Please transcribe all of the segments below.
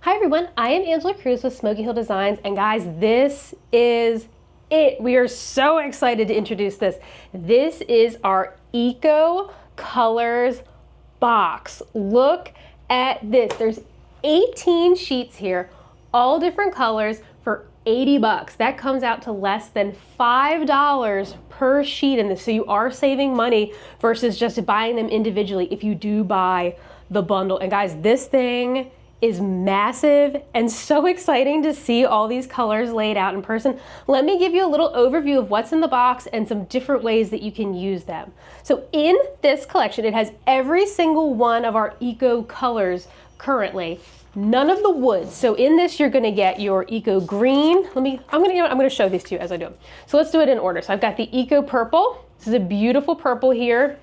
Hi everyone, I am Angela Cruz with Smokey Hill Designs, and guys, this is it. We are so excited to introduce this. This is our Eco Colors box. Look at this. There's 18 sheets here, all different colors for 80 bucks. That comes out to less than $5 per sheet in this. So you are saving money versus just buying them individually if you do buy the bundle. And guys, this thing is massive and so exciting to see all these colors laid out in person. Let me give you a little overview of what's in the box and some different ways that you can use them. So in this collection, it has every single one of our Eco colors currently, none of the woods. So in this, you're gonna get your Eco green. I'm gonna show these to you as I do them. So let's do it in order. So I've got the Eco purple. This is a beautiful purple here.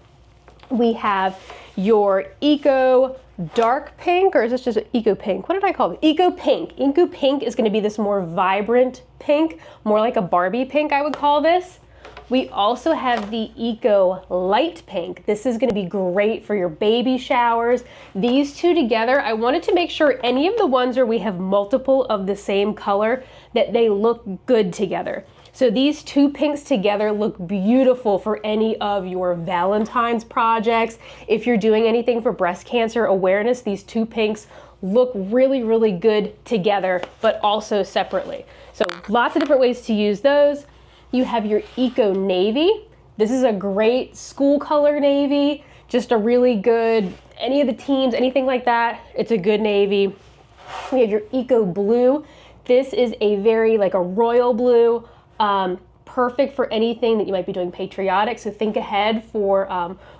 We have your Eco dark pink, or is this just Eco pink? What did I call it? Eco pink. Eco pink is going to be this more vibrant pink, more like a Barbie pink, I would call this. We also have the Eco light pink. This is going to be great for your baby showers. These two together, I wanted to make sure any of the ones where we have multiple of the same color, that they look good together. So these two pinks together look beautiful for any of your Valentine's projects. If you're doing anything for breast cancer awareness, these two pinks look really, really good together, but also separately. So lots of different ways to use those. You have your Eco navy. This is a great school color navy, just a really good, any of the teams, anything like that, it's a good navy. We have your Eco blue. This is a very like a royal blue. Perfect for anything that you might be doing patriotic. So think ahead for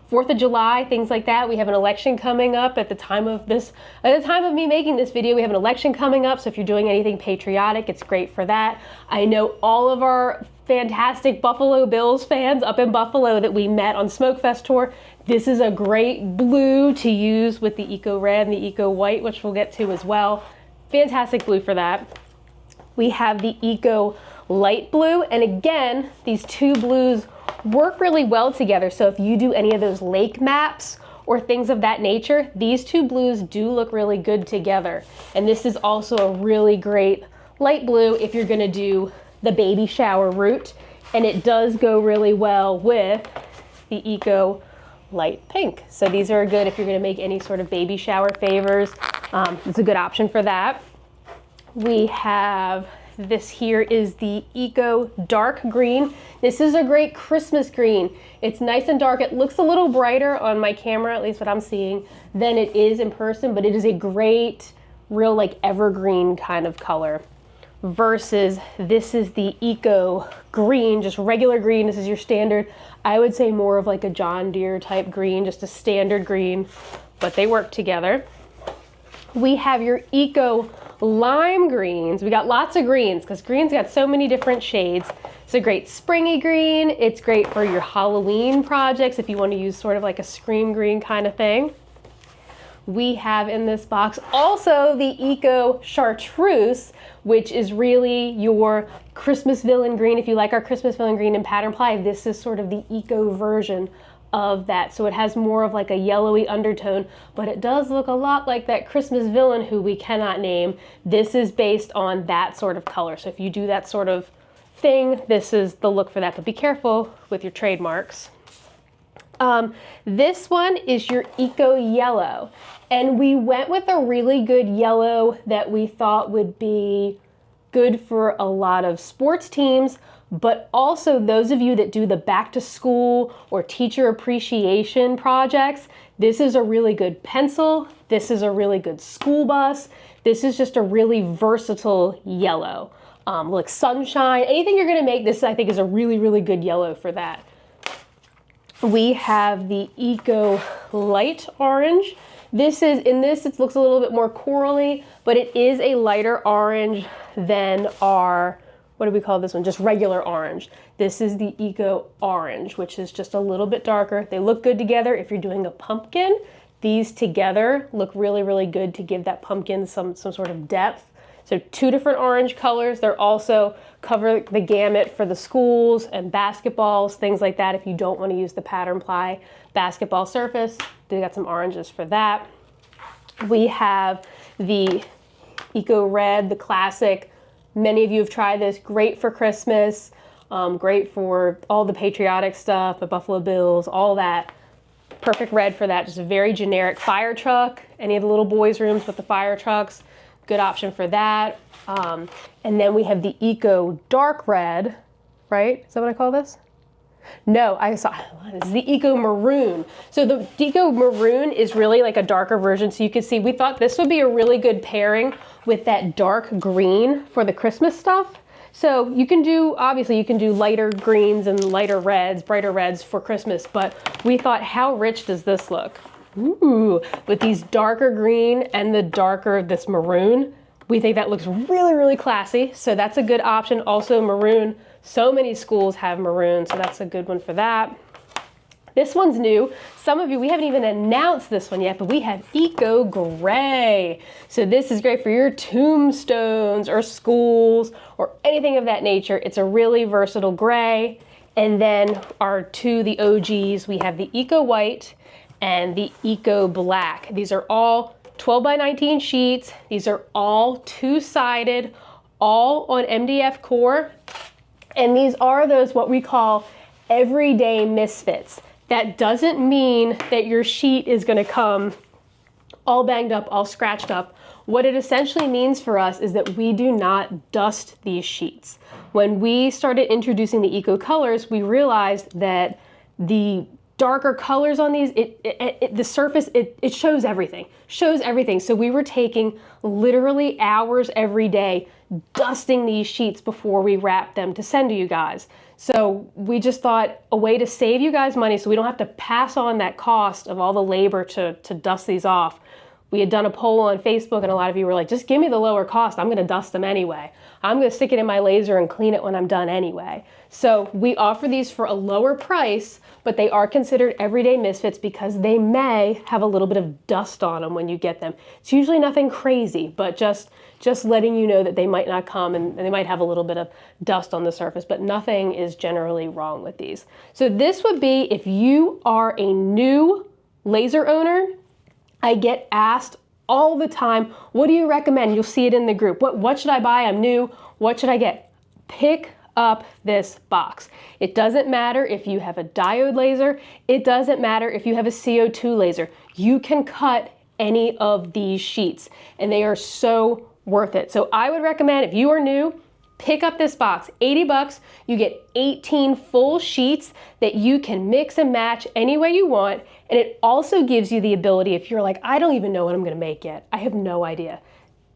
4th of July, things like that. We have an election coming up at the time of me making this video. We have an election coming up. So if you're doing anything patriotic, it's great for that. I know all of our fantastic Buffalo Bills fans up in Buffalo that we met on Smokefest tour. This is a great blue to use with the Eco red and the Eco white, which we'll get to as well. Fantastic blue for that. We have the Eco light blue, and again, these two blues work really well together. So if you do any of those lake maps or things of that nature, these two blues do look really good together. And this is also a really great light blue if you're gonna do the baby shower route, and it does go really well with the Eco light pink. So these are good if you're gonna make any sort of baby shower favors. It's a good option for that. We have this here is the Eco dark green. This is a great Christmas green. It's nice and dark. It looks a little brighter on my camera, at least what I'm seeing, than it is in person, but it is a great, real like evergreen kind of color. Versus this is the Eco green, just regular green. This is your standard, I would say more of like a John Deere type green, just a standard green, but they work together. We have your Eco lime greens. We got lots of greens because green's got so many different shades. It's a great springy green. It's great for your Halloween projects if you want to use sort of like a scream green kind of thing. We have in this box also the Eco chartreuse, which is really your Christmas villain green. If you like our Christmas villain green in pattern ply, this is sort of the Eco version of that. So it has more of like a yellowy undertone, but it does look a lot like that Christmas villain who we cannot name. This is based on that sort of color. So if you do that sort of thing, this is the look for that, but be careful with your trademarks. This one is your Eco yellow, and we went with a really good yellow that we thought would be good for a lot of sports teams, but also those of you that do the back to school or teacher appreciation projects. This is a really good pencil. This is a really good school bus. This is just a really versatile yellow. Like sunshine, anything you're gonna make, this I think is a really, really good yellow for that. We have the Eco light orange. This is, in this, it looks a little bit more corally, but it is a lighter orange than our, what do we call this one? Just regular orange. This is the Eco orange, which is just a little bit darker. They look good together. If you're doing a pumpkin, these together look really, really good to give that pumpkin some sort of depth. So two different orange colors. They're also cover the gamut for the schools and basketballs, things like that. If you don't want to use the pattern ply basketball surface, they got some oranges for that. We have the Eco Red, the classic. Many of you have tried this. Great for Christmas, great for all the patriotic stuff, the Buffalo Bills, all that. Perfect red for that. Just a very generic fire truck. Any of the little boys' rooms with the fire trucks, good option for that. And then we have the Eco Dark Red, right? Is that what I call this? No, this is the Eco Maroon. So the Eco Maroon is really like a darker version. So you can see, we thought this would be a really good pairing with that dark green for the Christmas stuff. So you can do, obviously you can do lighter greens and lighter reds, brighter reds for Christmas, but we thought, how rich does this look? Ooh, with these darker green and the darker, this maroon. We think that looks really, really classy. So that's a good option. Also maroon, so many schools have maroon, so that's a good one for that. This one's new. Some of you, we haven't even announced this one yet, but we have Eco Gray. So this is great for your tombstones or schools or anything of that nature. It's a really versatile gray. And then the OGs, we have the Eco White and the Eco Black. These are all 12 by 19 sheets. These are all two-sided, all on MDF core. And these are those what we call everyday misfits. That doesn't mean that your sheet is going to come all banged up, all scratched up. What it essentially means for us is that we do not dust these sheets. When we started introducing the Eco colors, we realized that the darker colors on these, the surface, it shows everything, So we were taking literally hours every day dusting these sheets before we wrap them to send to you guys. So we just thought a way to save you guys money so we don't have to pass on that cost of all the labor to dust these off. We had done a poll on Facebook and a lot of you were like, just give me the lower cost. I'm gonna dust them anyway. I'm gonna stick it in my laser and clean it when I'm done anyway. So we offer these for a lower price, but they are considered everyday misfits because they may have a little bit of dust on them when you get them. It's usually nothing crazy, but just letting you know that they might not come and they might have a little bit of dust on the surface, but nothing is generally wrong with these. So this would be if you are a new laser owner. I get asked all the time, what do you recommend? You'll see it in the group. What should I buy? I'm new. What should I get? Pick up this box. It doesn't matter if you have a diode laser. It doesn't matter if you have a CO2 laser. You can cut any of these sheets and they are so worth it. So I would recommend if you are new, pick up this box, 80 bucks, you get 18 full sheets that you can mix and match any way you want. And it also gives you the ability, if you're like, I don't even know what I'm gonna make yet, I have no idea.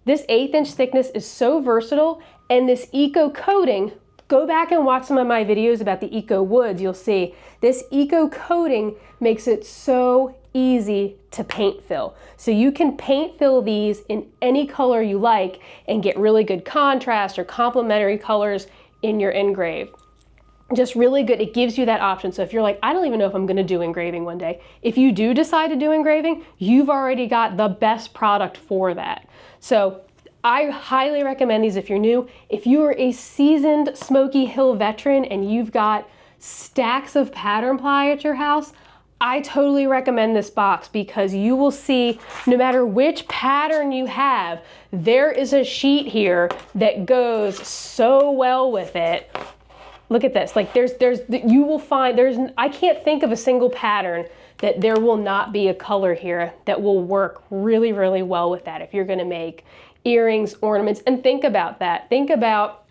This 1/8 inch thickness is so versatile, and this Eco coating, go back and watch some of my videos about the Eco woods, you'll see this Eco coating makes it so easy to paint fill. So you can paint fill these in any color you like and get really good contrast or complementary colors in your engrave. Just really good, it gives you that option. So if you're like, I don't even know if I'm gonna do engraving one day, if you do decide to do engraving, you've already got the best product for that. So I highly recommend these if you're new. If you are a seasoned Smoky Hill veteran and you've got stacks of pattern ply at your house, I totally recommend this box because you will see no matter which pattern you have, there is a sheet here that goes so well with it. Look at this, like you will find, I can't think of a single pattern that there will not be a color here that will work really, really well with that if you're gonna make earrings, ornaments, and think about that. Think about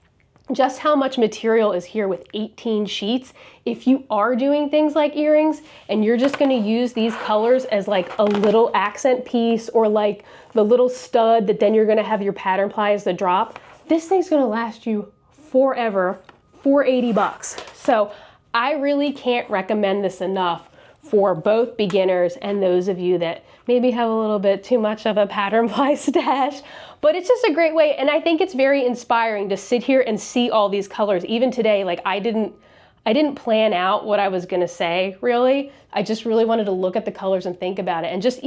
just how much material is here with 18 sheets. If you are doing things like earrings and you're just gonna use these colors as like a little accent piece or like the little stud that then you're gonna have your pattern ply as the drop, this thing's gonna last you forever for 80 bucks. So I really can't recommend this enough for both beginners and those of you that maybe have a little bit too much of a pattern ply stash. But it's just a great way, and I think it's very inspiring to sit here and see all these colors. Even today, like I didn't plan out what I was gonna say, really. I just really wanted to look at the colors and think about it. And just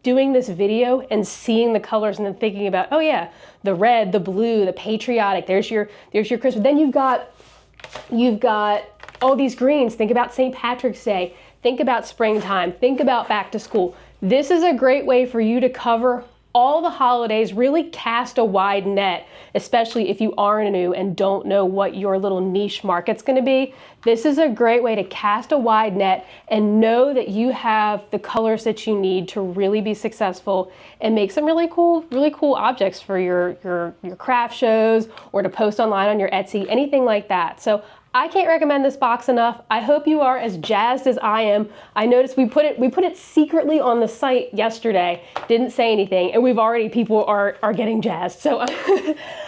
doing this video and seeing the colors and then thinking about, oh yeah, the red, the blue, the patriotic, there's your Christmas. Then you've got all these greens. Think about St. Patrick's Day. Think about springtime. Think about back to school. This is a great way for you to cover all the holidays, really cast a wide net, especially if you are new and don't know what your little niche market's gonna be. This is a great way to cast a wide net and know that you have the colors that you need to really be successful and make some really cool objects for your craft shows or to post online on your Etsy, anything like that. So I can't recommend this box enough. I hope you are as jazzed as I am. I noticed we put it secretly on the site yesterday, didn't say anything, and people are getting jazzed. So I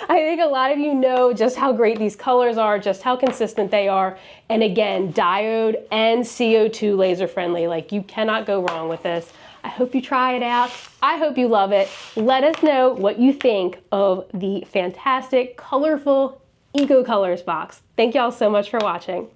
think a lot of you know just how great these colors are, just how consistent they are. And again, diode and CO2 laser friendly. Like, you cannot go wrong with this. I hope you try it out. I hope you love it. Let us know what you think of the fantastic, colorful Eco Colors box. Thank y'all so much for watching.